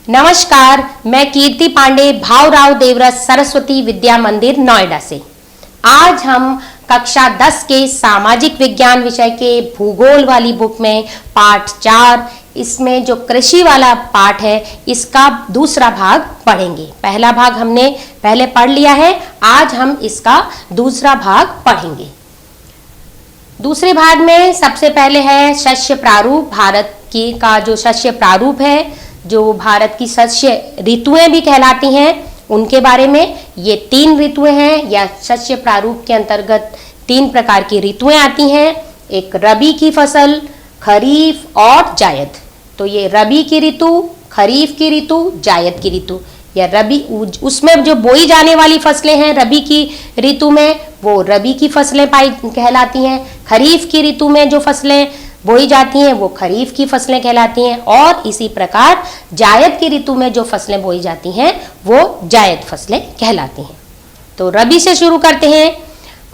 नमस्कार, मैं कीर्ति पांडे भावराव देवरस सरस्वती विद्या मंदिर नोएडा से। आज हम कक्षा 10 के सामाजिक विज्ञान विषय के भूगोल वाली बुक में पाठ 4, इसमें जो कृषि वाला पाठ है इसका दूसरा भाग पढ़ेंगे। पहला भाग हमने पहले पढ़ लिया है, आज हम इसका दूसरा भाग पढ़ेंगे। दूसरे भाग में सबसे पहले है शस्य प्रारूप। भारत की का जो शस्य प्रारूप है, जो भारत की शस्य ऋतुएं भी कहलाती हैं, उनके बारे में। ये 3 ऋतुएं हैं या शस्य प्रारूप के अंतर्गत 3 प्रकार की ऋतुएं आती हैं। एक रबी की फसल, खरीफ और जायद। तो ये रबी की ऋतु, खरीफ की ऋतु, जायद की ऋतु। या रबी, उसमें जो बोई जाने वाली फसलें हैं रबी की ऋतु में, वो रबी की फसलें कहलाती हैं। खरीफ की ऋतु में जो फसलें बोई जाती हैं वो खरीफ की फसलें कहलाती हैं। और इसी प्रकार जायद की ऋतु में जो फसलें बोई जाती हैं वो जायद फसलें कहलाती हैं। तो रबी से शुरू करते हैं।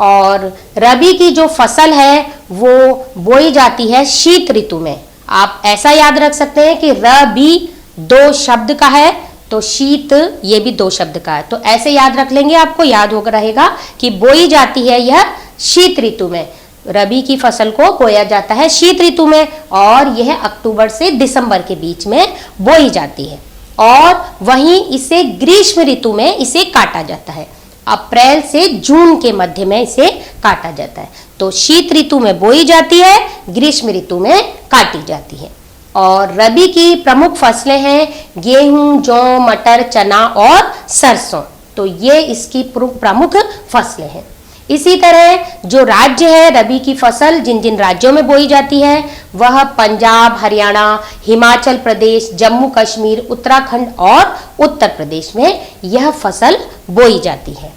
और रबी की जो फसल है वो बोई जाती है शीत ऋतु में। आप ऐसा याद रख सकते हैं कि रबी 2 शब्द का है, तो शीत ये भी 2 शब्द का है। तो ऐसे याद रख लेंगे, आपको याद होकर रहेगा कि बोई जाती है यह शीत ऋतु में। रबी की फसल को बोया जाता है शीत ऋतु में और यह अक्टूबर से दिसंबर के बीच में बोई जाती है। और वहीं इसे ग्रीष्म ऋतु में इसे काटा जाता है। अप्रैल से जून के मध्य में इसे काटा जाता है। तो शीत ऋतु में बोई जाती है, ग्रीष्म ऋतु में काटी जाती है। और रबी की प्रमुख फसलें हैं गेहूं, जौ, मटर, चना और सरसों। तो ये इसकी प्रमुख फसलें हैं। इसी तरह जो राज्य है रबी की फसल जिन जिन राज्यों में बोई जाती है वह पंजाब, हरियाणा, हिमाचल प्रदेश, जम्मू कश्मीर, उत्तराखंड और उत्तर प्रदेश में यह फसल बोई जाती है।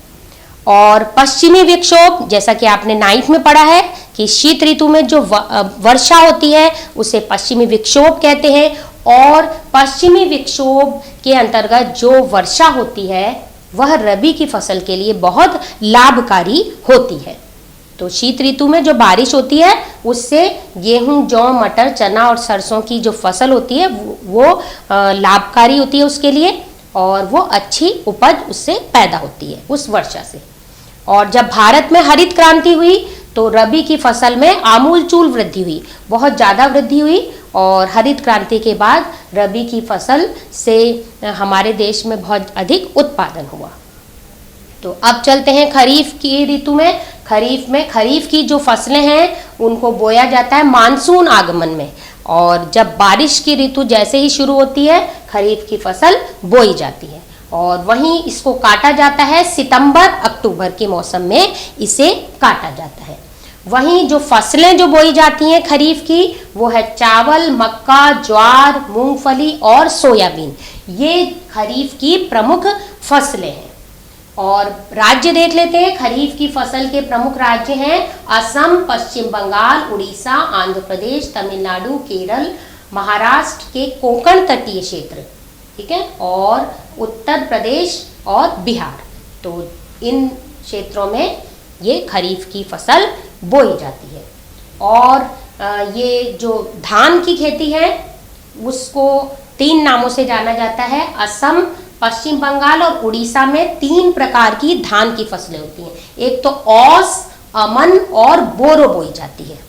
और पश्चिमी विक्षोभ, जैसा कि आपने 9th में पढ़ा है कि शीत ऋतु में जो वर्षा होती है उसे पश्चिमी विक्षोभ कहते हैं। और पश्चिमी विक्षोभ के अंतर्गत जो वर्षा होती है वह रबी की फसल के लिए बहुत लाभकारी होती है। तो शीत ऋतु में जो बारिश होती है उससे गेहूं, जौ, मटर, चना और सरसों की जो फसल होती है वो लाभकारी होती है उसके लिए, और वो अच्छी उपज उससे पैदा होती है उस वर्षा से। और जब भारत में हरित क्रांति हुई तो रबी की फसल में आमूलचूल वृद्धि हुई, बहुत ज़्यादा वृद्धि हुई। और हरित क्रांति के बाद रबी की फसल से हमारे देश में बहुत अधिक उत्पादन हुआ। तो अब चलते हैं खरीफ की ऋतु में। खरीफ की जो फसलें हैं उनको बोया जाता है मानसून आगमन में। और जब बारिश की ऋतु जैसे ही शुरू होती है खरीफ की फसल बोई जाती है। और वहीं इसको काटा जाता है सितंबर अक्टूबर के मौसम में इसे काटा जाता है। वहीं जो फसलें जो बोई जाती हैं खरीफ की वो है चावल, मक्का, ज्वार, मूंगफली और सोयाबीन। ये खरीफ की प्रमुख फसलें हैं। और राज्य देख लेते हैं। खरीफ की फसल के प्रमुख राज्य हैं असम, पश्चिम बंगाल, उड़ीसा, आंध्र प्रदेश, तमिलनाडु, केरल, महाराष्ट्र के कोंकण तटीय क्षेत्र, ठीक है, और उत्तर प्रदेश और बिहार। तो इन क्षेत्रों में ये खरीफ की फसल बोई जाती है। और ये जो धान की खेती है उसको 3 नामों से जाना जाता है। असम, पश्चिम बंगाल और उड़ीसा में 3 प्रकार की धान की फसलें होती हैं। एक तो औस, अमन और बोरो बोई जाती है।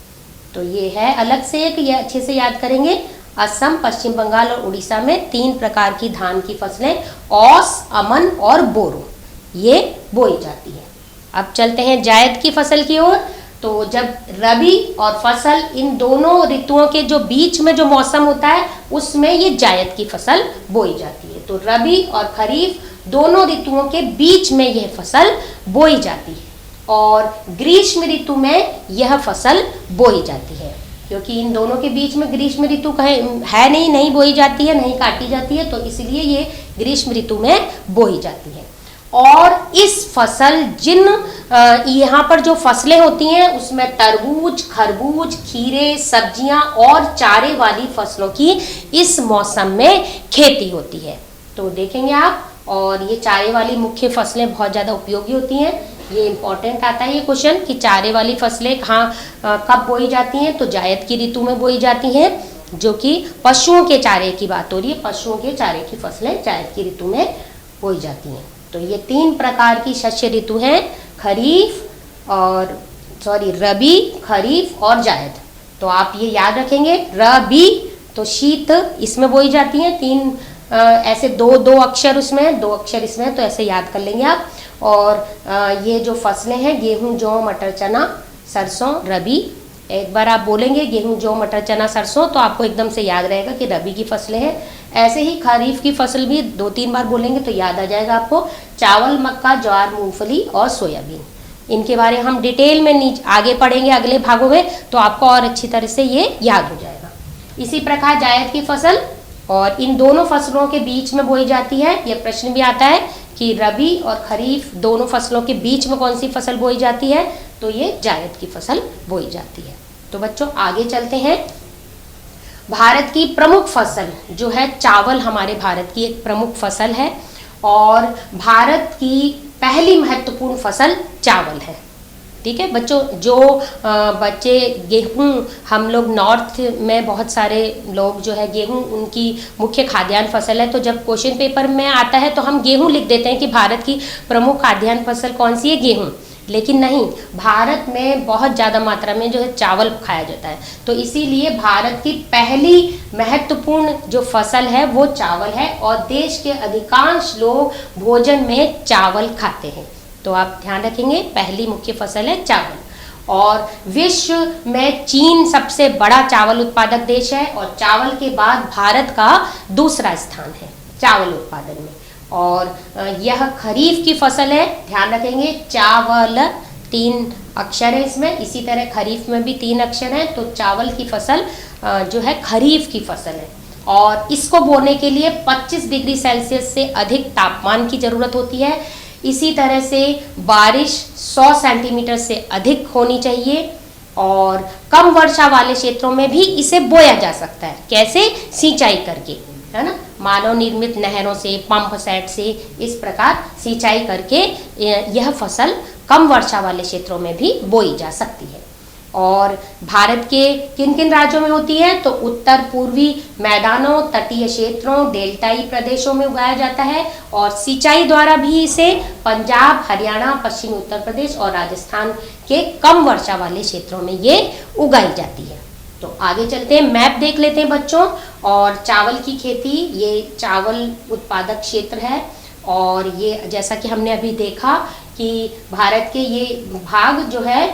तो ये है अलग से एक, ये अच्छे से याद करेंगे। असम, पश्चिम बंगाल और उड़ीसा में 3 प्रकार की धान की फसलें औस, अमन और बोरो ये बोई जाती है। अब चलते हैं जायद की फसल की ओर। तो जब रबी और फसल इन दोनों ऋतुओं के जो बीच में जो मौसम होता है उसमें ये जायद की फसल बोई जाती है। तो रबी और खरीफ दोनों ऋतुओं के बीच में यह फसल बोई जाती है। और ग्रीष्म ऋतु में यह फसल बोई जाती है, क्योंकि इन दोनों के बीच में ग्रीष्म ऋतु है नहीं बोई जाती है, नहीं काटी जाती है, तो इसलिए ये ग्रीष्म ऋतु में बोई जाती है। और इस फसल जिन यहाँ पर जो फसलें होती हैं उसमें तरबूज, खरबूज, खीरे, सब्जियां और चारे वाली फसलों की इस मौसम में खेती होती है। तो देखेंगे आप। और ये चारे वाली मुख्य फसलें बहुत ज़्यादा उपयोगी होती हैं। ये इम्पोर्टेंट आता है ये क्वेश्चन कि चारे वाली फसलें कहाँ कब बोई जाती हैं। तो जायद की ऋतु में बोई जाती हैं। जो कि पशुओं के चारे की बात हो रही है, पशुओं के चारे की फसलें जायद की ऋतु में बोई जाती हैं। तो ये 3 प्रकार की शस्य ऋतु हैं, खरीफ और रबी, खरीफ और जायद। तो आप ये याद रखेंगे, रबी तो शीत इसमें बोई जाती हैं, 3 ऐसे दो अक्षर उसमें, 2 अक्षर इसमें, तो ऐसे याद कर लेंगे आप। और ये जो फसलें हैं गेहूं, जौ, मटर, चना, सरसों, रबी। एक बार आप बोलेंगे गेहूं, जौ, मटर, चना, सरसों तो आपको एकदम से याद रहेगा कि रबी की फसलें हैं। ऐसे ही खरीफ की फसल भी 2-3 बार बोलेंगे तो याद आ जाएगा आपको, चावल, मक्का, ज्वार, मूंगफली और सोयाबीन। इनके बारे में हम डिटेल में आगे पढ़ेंगे अगले भागों में, तो आपको और अच्छी तरह से ये याद हो जाएगा। इसी प्रकार जायद की फसल, और इन दोनों फसलों के बीच में बोई जाती है। यह प्रश्न भी आता है कि रबी और खरीफ दोनों फसलों के बीच में कौन सी फसल बोई जाती है, तो ये जायद की फसल बोई जाती है। तो बच्चों आगे चलते हैं। भारत की प्रमुख फसल जो है चावल, हमारे भारत की एक प्रमुख फसल है और भारत की पहली महत्वपूर्ण फसल चावल है। ठीक है बच्चों, जो बच्चे गेहूं, हम लोग नॉर्थ में बहुत सारे लोग जो है गेहूं उनकी मुख्य खाद्यान्न फसल है, तो जब क्वेश्चन पेपर में आता है तो हम गेहूं लिख देते हैं कि भारत की प्रमुख खाद्यान्न फसल कौन सी है, गेहूं। लेकिन नहीं, भारत में बहुत ज़्यादा मात्रा में जो है चावल खाया जाता है, तो इसीलिए भारत की पहली महत्वपूर्ण जो फसल है वो चावल है और देश के अधिकांश लोग भोजन में चावल खाते हैं। तो आप ध्यान रखेंगे, पहली मुख्य फसल है चावल। और विश्व में चीन सबसे बड़ा चावल उत्पादक देश है और चावल के बाद भारत का दूसरा स्थान है चावल उत्पादन में। और यह खरीफ की फसल है, ध्यान रखेंगे, चावल 3 अक्षर है इसमें, इसी तरह खरीफ में भी 3 अक्षर हैं। तो चावल की फसल जो है खरीफ की फसल है और इसको बोने के लिए 25 डिग्री सेल्सियस से अधिक तापमान की जरूरत होती है। इसी तरह से बारिश 100 सेंटीमीटर से अधिक होनी चाहिए और कम वर्षा वाले क्षेत्रों में भी इसे बोया जा सकता है। कैसे? सिंचाई करके, है ना, मानव निर्मित नहरों से, पंप सेट से, इस प्रकार सिंचाई करके यह फसल कम वर्षा वाले क्षेत्रों में भी बोई जा सकती है। और भारत के किन किन राज्यों में होती है, तो उत्तर पूर्वी मैदानों, तटीय क्षेत्रों, डेल्टाई प्रदेशों में उगाया जाता है और सिंचाई द्वारा भी इसे पंजाब, हरियाणा, पश्चिमी उत्तर प्रदेश और राजस्थान के कम वर्षा वाले क्षेत्रों में ये उगाई जाती है। तो आगे चलते हैं, मैप देख लेते हैं बच्चों। और चावल की खेती, ये चावल उत्पादक क्षेत्र है और ये जैसा कि हमने अभी देखा कि भारत के ये भाग जो है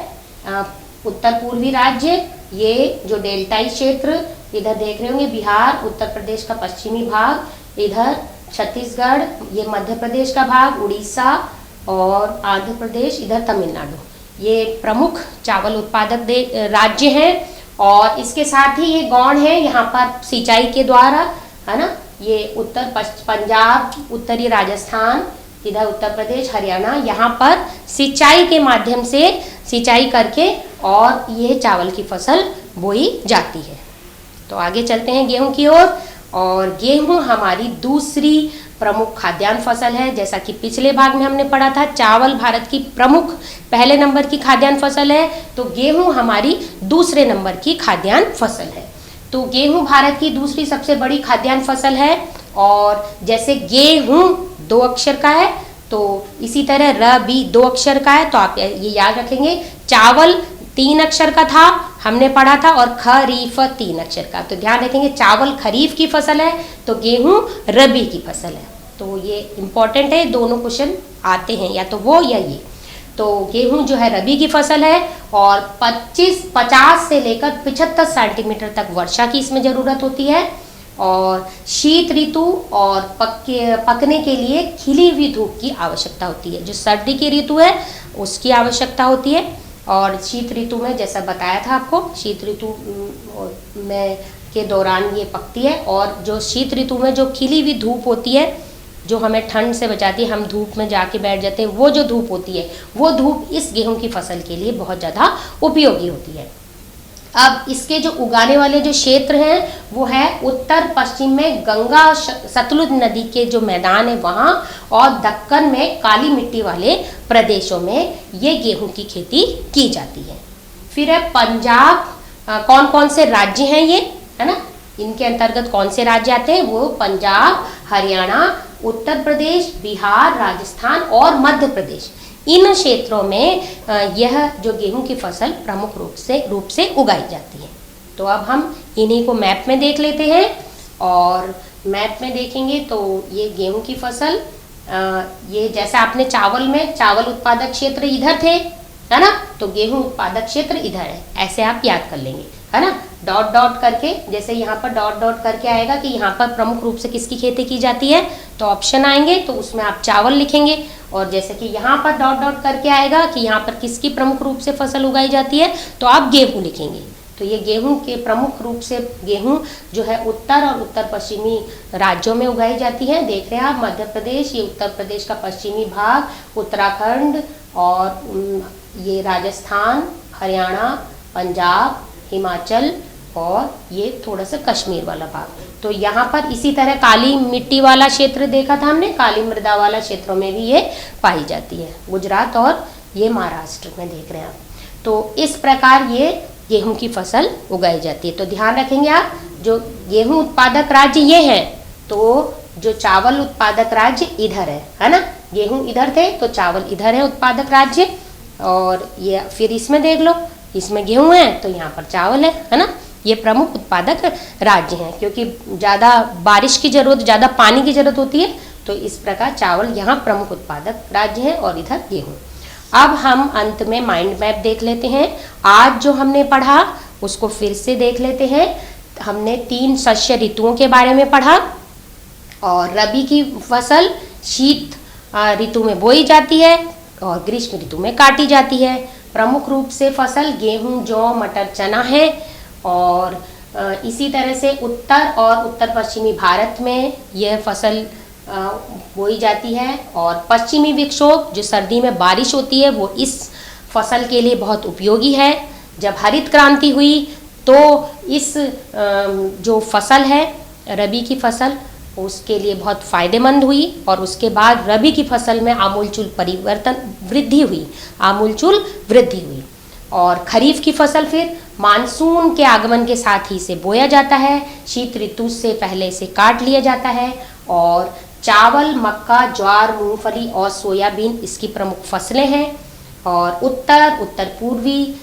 उत्तर पूर्वी राज्य, ये जो डेल्टाई क्षेत्र इधर देख रहे होंगे, बिहार, उत्तर प्रदेश का पश्चिमी भाग, इधर छत्तीसगढ़, ये मध्य प्रदेश का भाग, उड़ीसा और आंध्र प्रदेश, इधर तमिलनाडु, ये प्रमुख चावल उत्पादक राज्य हैं। और इसके साथ ही ये गौण है यहाँ पर सिंचाई के द्वारा, है ना, ये उत्तर पंजाब, उत्तरी राजस्थान, इधर उत्तर प्रदेश, हरियाणा, यहाँ पर सिंचाई के माध्यम से सिंचाई करके और ये चावल की फसल बोई जाती है। तो आगे चलते हैं गेहूं की ओर। और गेहूं हमारी दूसरी प्रमुख खाद्यान्न फसल है। जैसा कि पिछले भाग में हमने पढ़ा था, चावल भारत की प्रमुख पहले नंबर की खाद्यान्न फसल है, तो गेहूं हमारी दूसरे नंबर की खाद्यान्न फसल है। तो गेहूं भारत की दूसरी सबसे बड़ी खाद्यान्न फसल है और जैसे गेहूं 2 अक्षर का है, तो इसी तरह रबी 2 अक्षर का है। तो आप ये याद रखेंगे, चावल 3 अक्षर का था हमने पढ़ा था और खरीफ 3 अक्षर का। तो ध्यान रखेंगे, चावल खरीफ की फसल है तो गेहूं रबी की फसल है। तो ये इंपॉर्टेंट है, दोनों क्वेश्चन आते हैं, या तो वो या ये। तो गेहूं जो है रबी की फसल है और 50 से लेकर 75 सेंटीमीटर तक वर्षा की इसमें ज़रूरत होती है और शीत ऋतु और पकने के लिए खिली हुई धूप की आवश्यकता होती है। जो सर्दी की ऋतु है उसकी आवश्यकता होती है और शीत ऋतु में जैसा बताया था आपको, शीत ऋतु में के दौरान ये पकती है। और जो शीत ऋतु में जो खिली हुई धूप होती है, जो हमें ठंड से बचाती है, हम धूप में जाके बैठ जाते हैं, वो जो धूप होती है, वो धूप इस गेहूं की फसल के लिए बहुत ज़्यादा उपयोगी होती है। अब इसके जो उगाने वाले जो क्षेत्र हैं वो है उत्तर पश्चिम में गंगा सतलुज नदी के जो मैदान है वहाँ, और दक्कन में काली मिट्टी वाले प्रदेशों में ये गेहूं की खेती की जाती है। फिर है पंजाब, कौन कौन से राज्य हैं ये, है ना, इनके अंतर्गत कौन से राज्य आते हैं? वो पंजाब, हरियाणा, उत्तर प्रदेश, बिहार, राजस्थान और मध्य प्रदेश, इन क्षेत्रों में यह जो गेहूं की फसल प्रमुख रूप से उगाई जाती है। तो अब हम इन्हीं को मैप में देख लेते हैं, और मैप में देखेंगे तो ये गेहूं की फसल, ये जैसा आपने चावल में चावल उत्पादक क्षेत्र इधर थे, है ना, तो गेहूं उत्पादक क्षेत्र इधर है, ऐसे आप याद कर लेंगे, है ना। डॉट डॉट करके, जैसे यहाँ पर डॉट डॉट करके आएगा कि यहाँ पर प्रमुख रूप से किसकी खेती की जाती है, तो ऑप्शन आएंगे तो उसमें आप चावल लिखेंगे। और जैसे कि यहाँ पर डॉट डॉट करके आएगा कि यहाँ पर किसकी प्रमुख रूप से फसल उगाई जाती है, तो आप गेहूं लिखेंगे। तो ये गेहूं के प्रमुख रूप से गेहूं जो है उत्तर और उत्तर पश्चिमी राज्यों में उगाई जाती है। देख रहे हैं आप, मध्य प्रदेश, ये उत्तर प्रदेश का पश्चिमी भाग, उत्तराखंड, और ये राजस्थान, हरियाणा, पंजाब, हिमाचल, और ये थोड़ा सा कश्मीर वाला भाग। तो यहाँ पर इसी तरह काली मिट्टी वाला क्षेत्र देखा था हमने, काली मृदा वाला क्षेत्रों में भी ये पाई जाती है, गुजरात और ये महाराष्ट्र में देख रहे हैं आप। तो इस प्रकार ये गेहूं की फसल उगाई जाती है। तो ध्यान रखेंगे आप, जो गेहूं उत्पादक राज्य ये हैं, तो जो चावल उत्पादक राज्य इधर है ना, गेहूं इधर थे तो चावल इधर है उत्पादक राज्य, और ये फिर इसमें देख लो, इसमें गेहूं है तो यहाँ पर चावल है ना। ये प्रमुख उत्पादक राज्य हैं, क्योंकि ज़्यादा बारिश की जरूरत, ज़्यादा पानी की जरूरत होती है, तो इस प्रकार चावल यहाँ प्रमुख उत्पादक राज्य है और इधर गेहूं। अब हम अंत में माइंड मैप देख लेते हैं। आज जो हमने पढ़ा उसको फिर से देख लेते हैं। हमने 3 शस्य ऋतुओं के बारे में पढ़ा, और रबी की फसल शीत ऋतु में बोई जाती है और ग्रीष्म ऋतु में काटी जाती है। प्रमुख रूप से फसल गेहूं, जौ, मटर, चना है, और इसी तरह से उत्तर और उत्तर पश्चिमी भारत में यह फसल बोई जाती है। और पश्चिमी विक्षोभ, जो सर्दी में बारिश होती है, वो इस फसल के लिए बहुत उपयोगी है। जब हरित क्रांति हुई तो इस जो फसल है रबी की फसल, उसके लिए बहुत फायदेमंद हुई, और उसके बाद रबी की फसल में आमूलचूल वृद्धि हुई। और खरीफ की फसल फिर मानसून के आगमन के साथ ही से बोया जाता है, शीत ऋतु से पहले से काट लिया जाता है। और चावल, मक्का, ज्वार, मूंगफली और सोयाबीन इसकी प्रमुख फसलें हैं। और उत्तर पूर्वी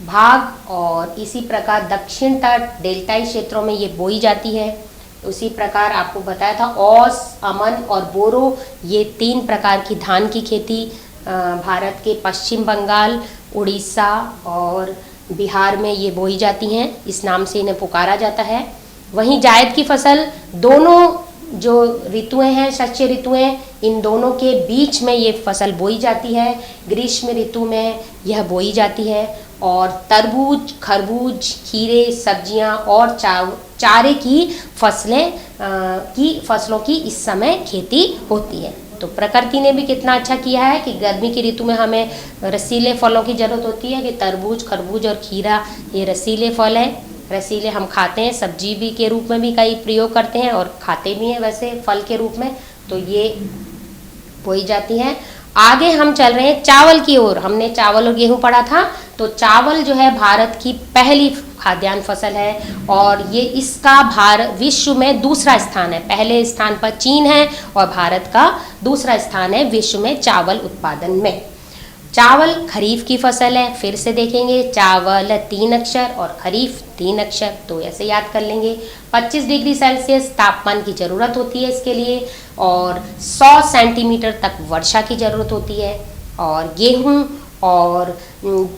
भाग और इसी प्रकार दक्षिण तट, डेल्टाई क्षेत्रों में ये बोई जाती है। उसी प्रकार आपको बताया था औस, अमन और बोरो, ये 3 प्रकार की धान की खेती भारत के पश्चिम बंगाल, उड़ीसा और बिहार में ये बोई जाती हैं, इस नाम से इन्हें पुकारा जाता है। वहीं जायद की फसल, दोनों जो ऋतुएं हैं, शस्य ऋतुएं, इन दोनों के बीच में ये फसल बोई जाती है। ग्रीष्म ऋतु में यह बोई जाती है। और तरबूज, खरबूज, खीरे, सब्जियां और चारे की फसलों की इस समय खेती होती है। तो प्रकृति ने भी कितना अच्छा किया है कि गर्मी की ऋतु में हमें रसीले फलों की जरूरत होती है, कि तरबूज, खरबूज और खीरा ये रसीले फल हैं। रसीले हम खाते हैं, सब्जी भी के रूप में भी कई प्रयोग करते हैं और खाते भी हैं वैसे फल के रूप में। तो ये बोई जाती है। आगे हम चल रहे हैं चावल की ओर। हमने चावल और गेहूं पढ़ा था, तो चावल जो है भारत की पहली खाद्यान्न फसल है, और ये इसका विश्व में दूसरा स्थान है। पहले स्थान पर चीन है और भारत का दूसरा स्थान है विश्व में चावल उत्पादन में। चावल खरीफ की फसल है, फिर से देखेंगे, चावल 3 अक्षर और खरीफ 3 अक्षर, तो ऐसे याद कर लेंगे। 25 डिग्री सेल्सियस तापमान की ज़रूरत होती है इसके लिए, और 100 सेंटीमीटर तक वर्षा की ज़रूरत होती है। और गेहूं और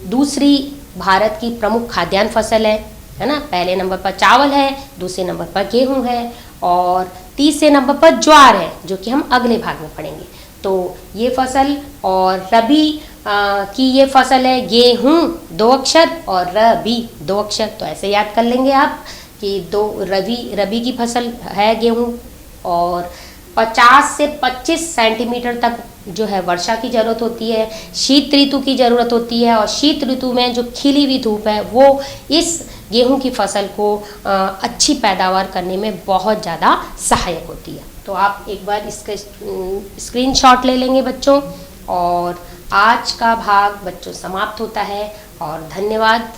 दूसरी भारत की प्रमुख खाद्यान्न फसल है ना। पहले नंबर पर चावल है, दूसरे नंबर पर गेहूं है, और तीसरे नंबर पर ज्वार है, जो कि हम अगले भाग में पढ़ेंगे। तो ये फसल, और रबी की ये फसल है गेहूं 2 अक्षर और रबी 2 अक्षर, तो ऐसे याद कर लेंगे आप कि रबी की फसल है गेहूं, और 50 से 25 सेंटीमीटर तक जो है वर्षा की ज़रूरत होती है। शीत ऋतु की ज़रूरत होती है, और शीत ऋतु में जो खिली हुई धूप है वो इस गेहूं की फसल को अच्छी पैदावार करने में बहुत ज़्यादा सहायक होती है। तो आप एक बार इसका स्क्रीनशॉट ले लेंगे बच्चों। और आज का भाग बच्चों समाप्त होता है, और धन्यवाद।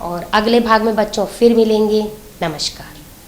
और अगले भाग में बच्चों फिर मिलेंगे। नमस्कार।